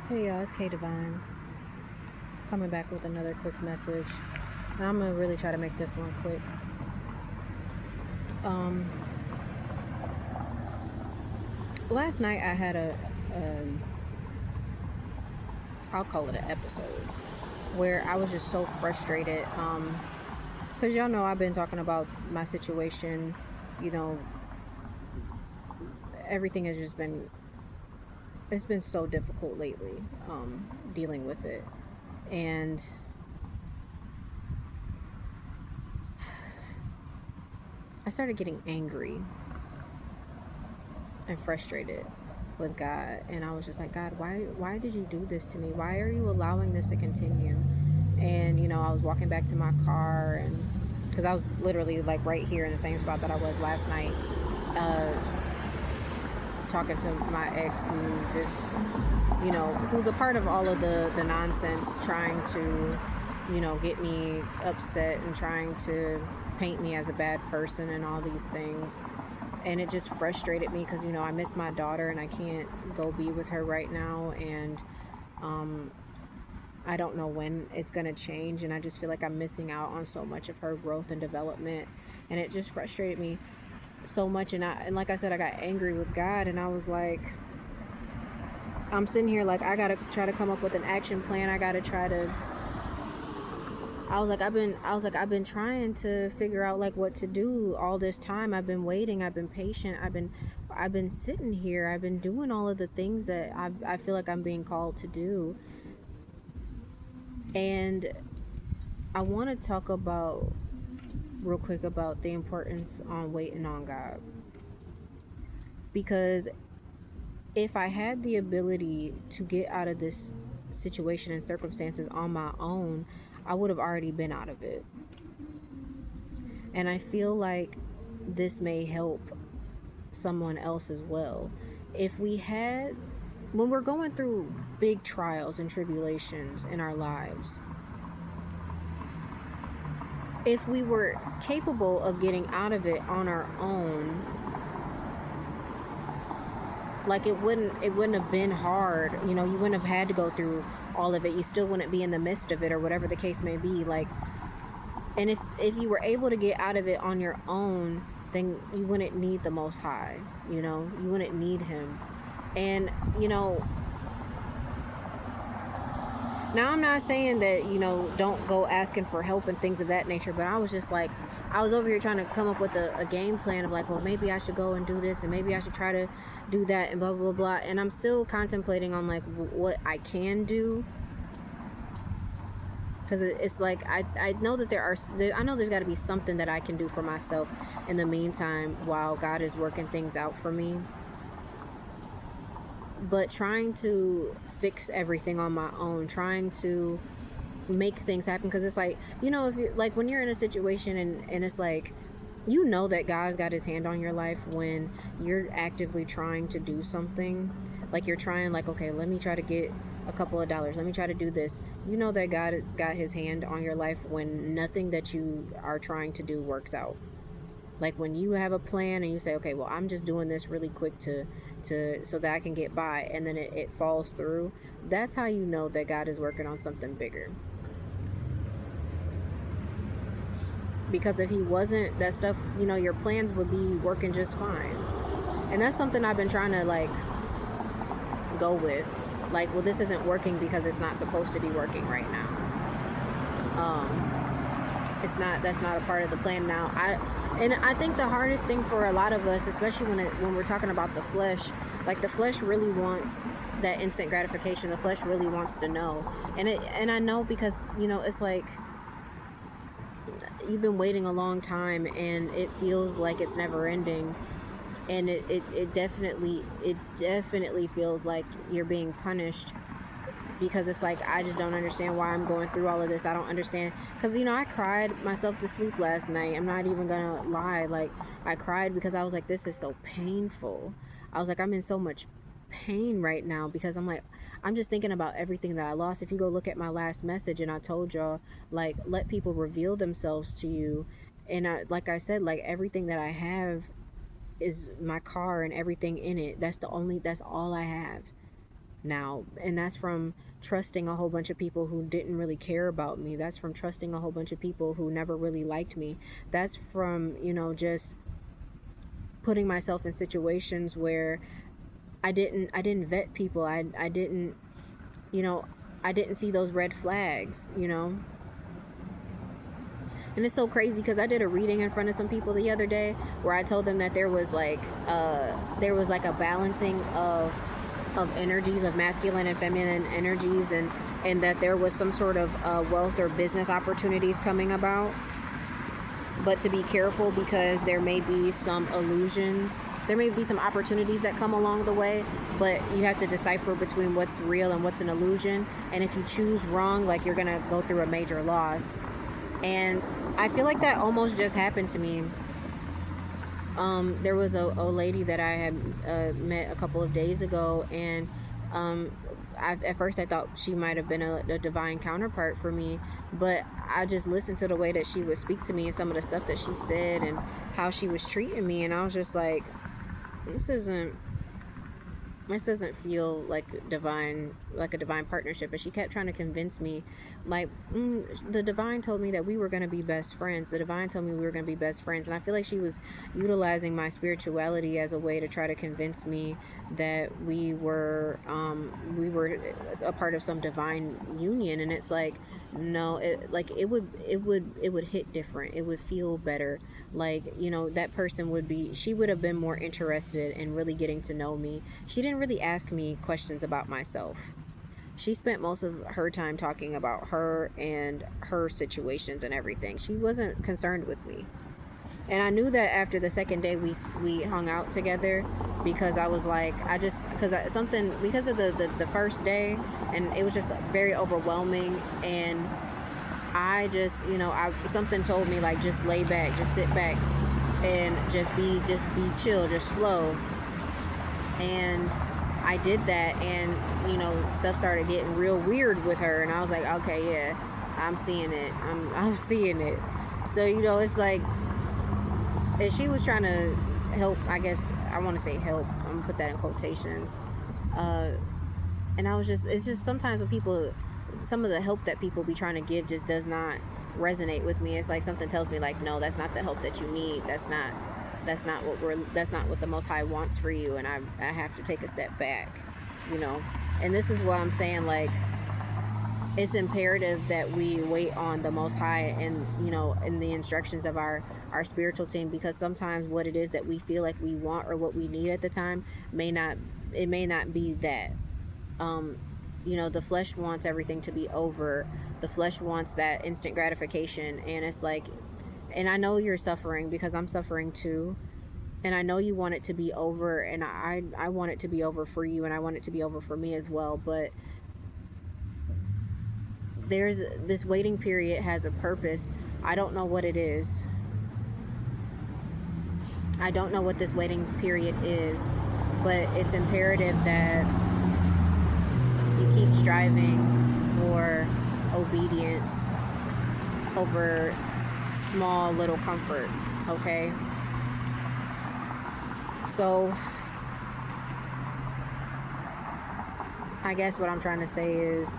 Hey y'all, it's K Divine coming back with another quick message. And I'm gonna really try to make this one quick. Um, Last night I had I'll call it an episode where I was just so frustrated. Cause y'all know I've been talking about my situation. You know, everything has just been it's been so difficult lately. Dealing with it, and I started getting angry and frustrated with God, and I was just like, God, why did you do this to me? Why are you allowing this to continue? And I was walking back to my car, and because I was literally like right here in the same spot that I was last night, uh, talking to my ex, who just who's a part of all of the nonsense, trying to get me upset and trying to paint me as a bad person and all these things. And it just frustrated me because I miss my daughter and I can't go be with her right now. And I don't know when it's going to change, and I just feel like I'm missing out on so much of her growth and development. And it just frustrated me so much. And like I said, I got angry with God, and I was like, I'm sitting here like, I got to try to come up with an action plan. I got to try to I've been trying to figure out like what to do all this time. I've been waiting, I've been patient, I've been sitting here, I've been doing all of the things that I feel like I'm being called to do. And I want to talk about real quick about the importance on waiting on God. Because if I had the ability to get out of this situation and circumstances on my own, I would have already been out of it. And I feel like this may help someone else as well. If we had, when we're going through big trials and tribulations in our lives, if we were capable of getting out of it on our own, like it wouldn't have been hard. You wouldn't have had to go through all of it. You still wouldn't be in the midst of it, or whatever the case may be. Like, and if you were able to get out of it on your own, then you wouldn't need the Most High. You wouldn't need Him. And now I'm not saying that don't go asking for help and things of that nature, but I was just like, I was over here trying to come up with a game plan of like, well, maybe I should go and do this, and maybe I should try to do that, and blah blah blah. And I'm still contemplating on like what I can do, because it's like I know that I know there's got to be something that I can do for myself in the meantime while God is working things out for me. But trying to fix everything on my own, trying to make things happen, because it's like, if you're like, when you're in a situation and it's like, that God's got His hand on your life when you're actively trying to do something. Like, you're trying, like, okay, let me try to get a couple of dollars, let me try to do this. That God has got His hand on your life when nothing that you are trying to do works out. Like, when you have a plan and you say, okay, well, I'm just doing this really quick to so that I can get by, and then it falls through. That's how you know that God is working on something bigger. Because if He wasn't, that stuff, your plans would be working just fine. And that's something I've been trying to like go with. Like, well, this isn't working because it's not supposed to be working right now. That's not a part of the plan now. I think the hardest thing for a lot of us, especially when we're talking about the flesh, like, the flesh really wants that instant gratification. The flesh really wants to know. And I know, because it's like, you've been waiting a long time and it feels like it's never ending, and it definitely feels like you're being punished, because it's like, I just don't understand why I'm going through all of this. I don't understand, because I cried myself to sleep last night. I'm not even gonna lie. Like, I cried because I was like, this is so painful. I was like, I'm in so much pain right now, because I'm like, I'm just thinking about everything that I lost. If you go look at my last message, and I told y'all, like, let people reveal themselves to you. And like I said, like, everything that I have is my car and everything in it. That's all I have. now. And that's from trusting a whole bunch of people who didn't really care about me. That's from trusting a whole bunch of people who never really liked me. That's from, just putting myself in situations where I didn't vet people. I didn't, you know, I didn't see those red flags. And it's so crazy because I did a reading in front of some people the other day where I told them that there was like a balancing of energies, of masculine and feminine energies, and that there was some sort of wealth or business opportunities coming about. But to be careful because there may be some illusions. There may be some opportunities that come along the way, but you have to decipher between what's real and what's an illusion. And if you choose wrong, like, you're gonna go through a major loss. And I feel like that almost just happened to me. There was a lady that I had met a couple of days ago, and at first I thought she might have been a divine counterpart for me, but I just listened to the way that she would speak to me and some of the stuff that she said and how she was treating me, and I was just like, this doesn't feel like a divine partnership. And she kept trying to convince me, like, the divine told me that we were going to be best friends. The divine told me we were going to be best friends. And I feel like she was utilizing my spirituality as a way to try to convince me that we were a part of some divine union. And it's like, no, it would hit different. It would feel better. Like, that person she would have been more interested in really getting to know me. She didn't really ask me questions about myself. She spent most of her time talking about her and her situations and everything. She wasn't concerned with me. And I knew that after the second day we hung out together, because I was like, because of the first day, and it was just very overwhelming. And I just, something told me, like, just lay back, just sit back, and just be chill, just flow. And I did that, and stuff started getting real weird with her, and I was like, okay, yeah, I'm seeing it. I'm seeing it. So it's like, and she was trying to help. I guess I want to say help. I'm gonna put that in quotations. And it's just sometimes when some of the help that people be trying to give just does not resonate with me. It's like something tells me, like, no, that's not the help that you need. That's not what the Most High wants for you. And I have to take a step back, and this is what I'm saying, like, it's imperative that we wait on the Most High and, in the instructions of our spiritual team, because sometimes what it is that we feel like we want or what we need at the time may not be that. The flesh wants everything to be over. The flesh wants that instant gratification, and it's like, and I know you're suffering because I'm suffering too. And I know you want it to be over, and I want it to be over for you, and I want it to be over for me as well. But there's this waiting period has a purpose. I don't know what it is. I don't know what this waiting period is, but it's imperative that you keep striving for obedience over small little comfort, okay? So I guess what I'm trying to say is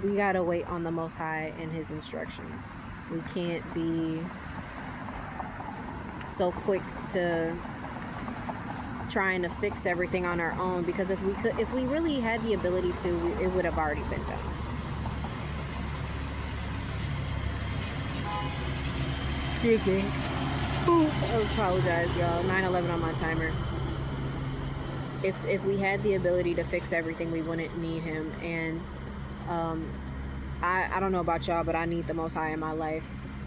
we gotta wait on the Most High and His instructions. We can't be so quick to trying to fix everything on our own, because if we really had the ability to, it would have already been done. Excuse me. I apologize, y'all. 9/11 on my timer. If we had the ability to fix everything, we wouldn't need Him. And I don't know about y'all, but I need the Most High in my life,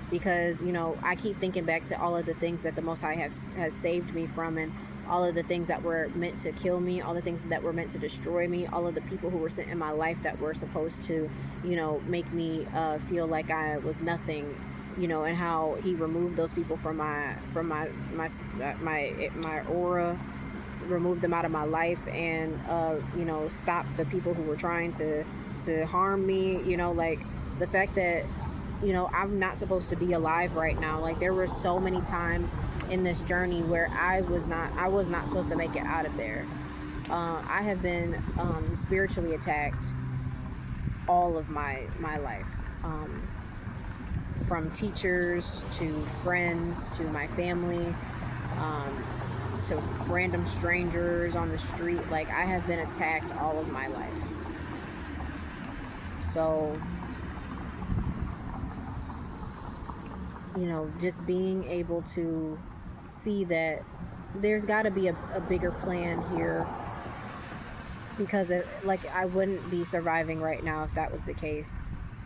because I keep thinking back to all of the things that the Most High has saved me from, and all of the things that were meant to kill me, all the things that were meant to destroy me, all of the people who were sent in my life that were supposed to make me feel like I was nothing, and how He removed those people from my aura, removed them out of my life, and stopped the people who were trying to harm me. Like the fact that I'm not supposed to be alive right now. Like, there were so many times in this journey where I was not supposed to make it out of there. I have been spiritually attacked all of my life, from teachers to friends to my family, um, to random strangers on the street. Like, I have been attacked all of my life. So, just being able to see that there's got to be a bigger plan here, because like, I wouldn't be surviving right now if that was the case.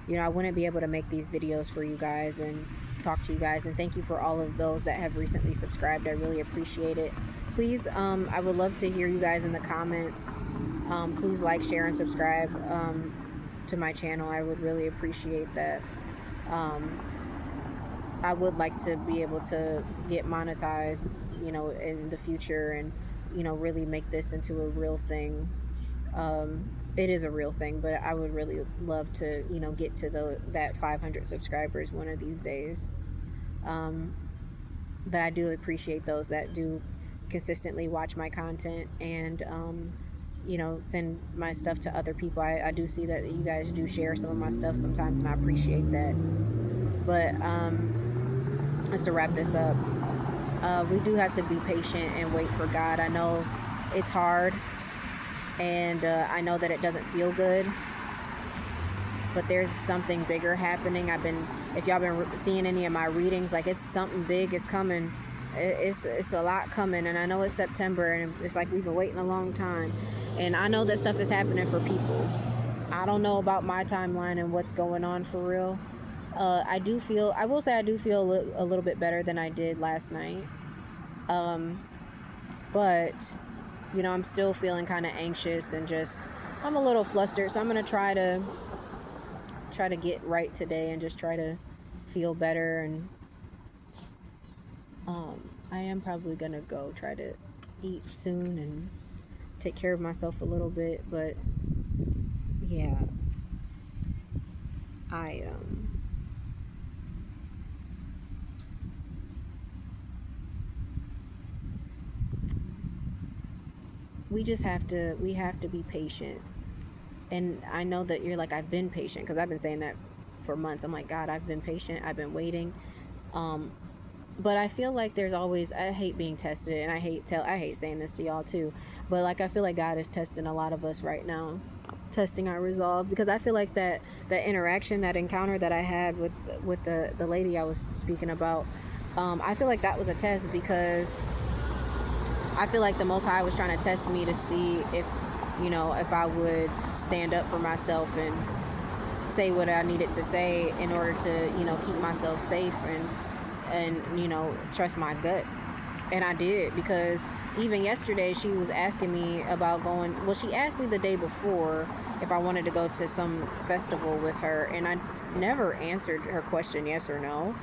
I wouldn't be able to make these videos for you guys and talk to you guys. And thank you for all of those that have recently subscribed. I really appreciate it. Please, I would love to hear you guys in the comments. Please like, share, and subscribe to my channel. I would really appreciate that. I would like to be able to get monetized, in the future, and, really make this into a real thing. It is a real thing, but I would really love to, get to that 500 subscribers one of these days. But I do appreciate those that do consistently watch my content and, send my stuff to other people. I do see that you guys do share some of my stuff sometimes, and I appreciate that. But just to wrap this up, we do have to be patient and wait for God. I know it's hard, and I know that it doesn't feel good, but there's something bigger happening. If y'all been seeing any of my readings, like, it's something big is coming. It's a lot coming, and I know it's September, and it's like we've been waiting a long time, and I know that stuff is happening for people. I don't know about my timeline and what's going on for real. I do feel a little bit better than I did last night, but I'm still feeling kind of anxious, and I'm a little flustered. So I'm gonna try to get right today and just try to feel better. And I am probably gonna go try to eat soon and take care of myself a little bit. But yeah, we have to be patient. And I know that you're like, I've been patient, because I've been saying that for months. I'm like, God, I've been patient, I've been waiting. But I feel like there's always, I hate being tested, and I hate saying this to y'all too, but like, I feel like God is testing a lot of us right now, testing our resolve, because I feel like that interaction, that encounter that I had with the lady I was speaking about, I feel like that was a test, because I feel like the Most High was trying to test me to see if I would stand up for myself and say what I needed to say in order to, keep myself safe and trust my gut. And I did, because even yesterday she was asking me about she asked me the day before if I wanted to go to some festival with her, and I never answered her question yes or no,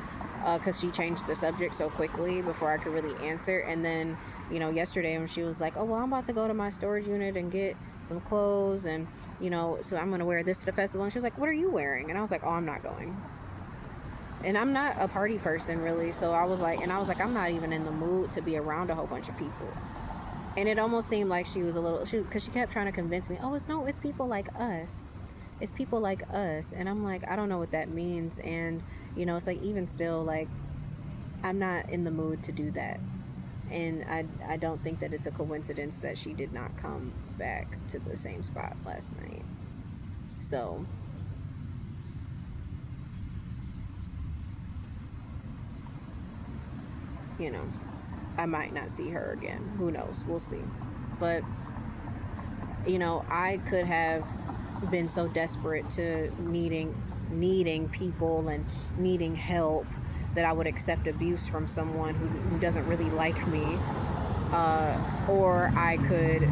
because she changed the subject so quickly before I could really answer. And then yesterday, when she was like, oh, well, I'm about to go to my storage unit and get some clothes, and so I'm gonna wear this to the festival. And she was like, what are you wearing? And I was like, oh, I'm not going. And I'm not a party person, really. So I was like, I'm not even in the mood to be around a whole bunch of people. And it almost seemed like she was because she kept trying to convince me, oh, it's people like us. It's people like us. And I'm like, I don't know what that means. And, it's like, even still, like, I'm not in the mood to do that. And I don't think that it's a coincidence that she did not come back to the same spot last night. So I might not see her again. Who knows? We'll see. But I could have been so desperate to needing people and needing help that I would accept abuse from someone who doesn't really like me, or I could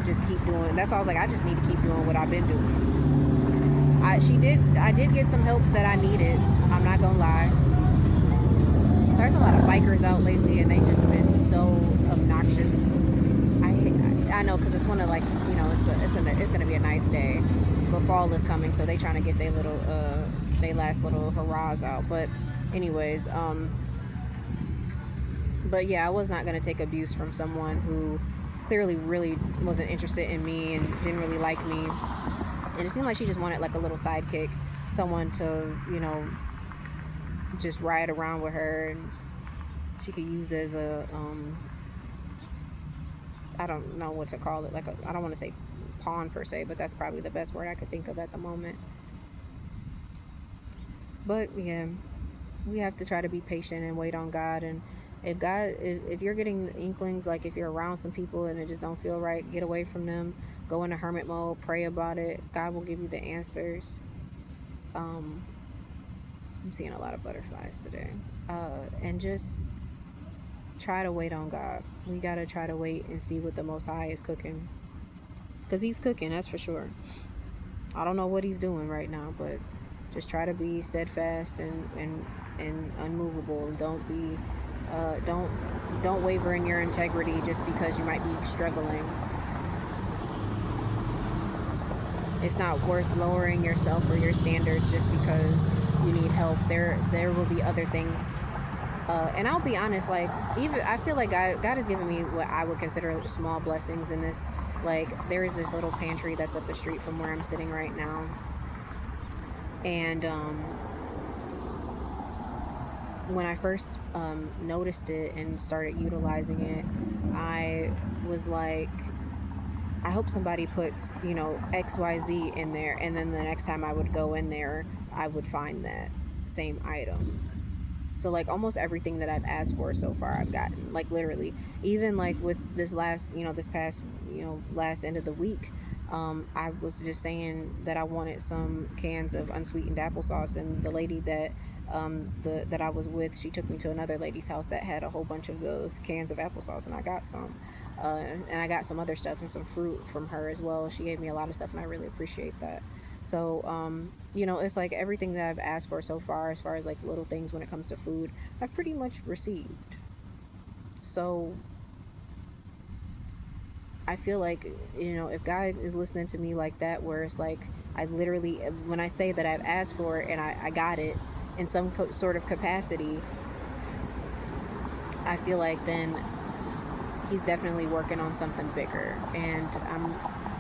just keep doing. That's why I was like, I just need to keep doing what I've been doing. I did get some help that I needed, I'm not gonna lie. There's a lot of bikers out lately, and they just been so obnoxious. I know, because it's one of, like, it's gonna be a nice day, but fall is coming, so they trying to get their last little hurrahs out. But anyways, but yeah, I was not gonna take abuse from someone who clearly really wasn't interested in me and didn't really like me. And it seemed like she just wanted like a little sidekick, someone to, just ride around with her and she could use as a, I don't know what to call it, I don't want to say pawn per se, but that's probably the best word I could think of at the moment. But yeah, we have to try to be patient and wait on God. And if you're getting inklings, like if you're around some people and it just don't feel right, get away from them. Go into hermit mode, pray about it. God will give you the answers. I'm seeing a lot of butterflies today. And just try to wait on God. We gotta try to wait and see what the Most High is cooking, because He's cooking, that's for sure. I don't know what He's doing right now, but just try to be steadfast and unmovable. Don't waver in your integrity just because you might be struggling. It's not worth lowering yourself or your standards just because you need help. There will be other things. And I'll be honest, like, even I feel like God has given me what I would consider small blessings in this. Like, there is this little pantry that's up the street from where I'm sitting right now. And when I first noticed it and started utilizing it, I was like, I hope somebody puts, XYZ in there, and then the next time I would go in there, I would find that same item. So like almost everything that I've asked for so far, I've gotten. Like literally, even like with this past, last end of the week, I was just saying that I wanted some cans of unsweetened applesauce, and the lady that that I was with, she took me to another lady's house that had a whole bunch of those cans of applesauce, and I got some. And I got some other stuff and some fruit from her as well. She gave me a lot of stuff, and I really appreciate that. So, it's like everything that I've asked for so far, as far as like little things when it comes to food, I've pretty much received. So, I feel like, if God is listening to me like that, where it's like, I literally, when I say that I've asked for it and I got it in some sort of capacity, I feel like then He's definitely working on something bigger. And I'm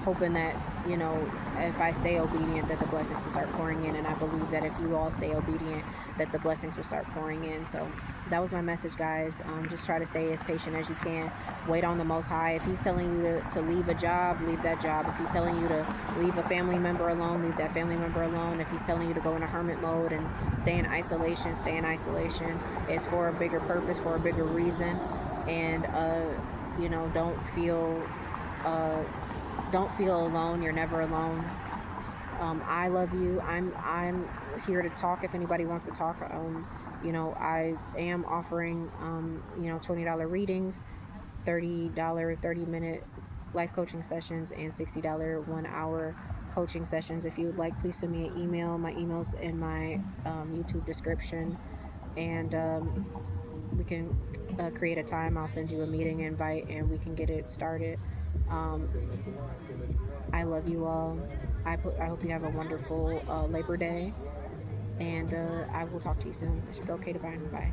hoping that, if I stay obedient, that the blessings will start pouring in. And I believe that if you all stay obedient, that the blessings will start pouring in. So that was my message, guys. Just try to stay as patient as you can. Wait on the Most High. If He's telling you to leave a job, leave that job. If He's telling you to leave a family member alone, leave that family member alone. If He's telling you to go into hermit mode and stay in isolation, stay in isolation. It's for a bigger purpose, for a bigger reason. And don't feel alone. You're never alone. I love you. I'm here to talk if anybody wants to talk. I am offering $20 readings, $30 30-minute life coaching sessions, and $60 1-hour coaching sessions. If you would like, please send me an email. My email's in my YouTube description, and we can create a time. I'll send you a meeting invite and we can get it started. I love you all. I hope you have a wonderful Labor Day, and I will talk to you soon. It's your girl, Kay Divine. Bye.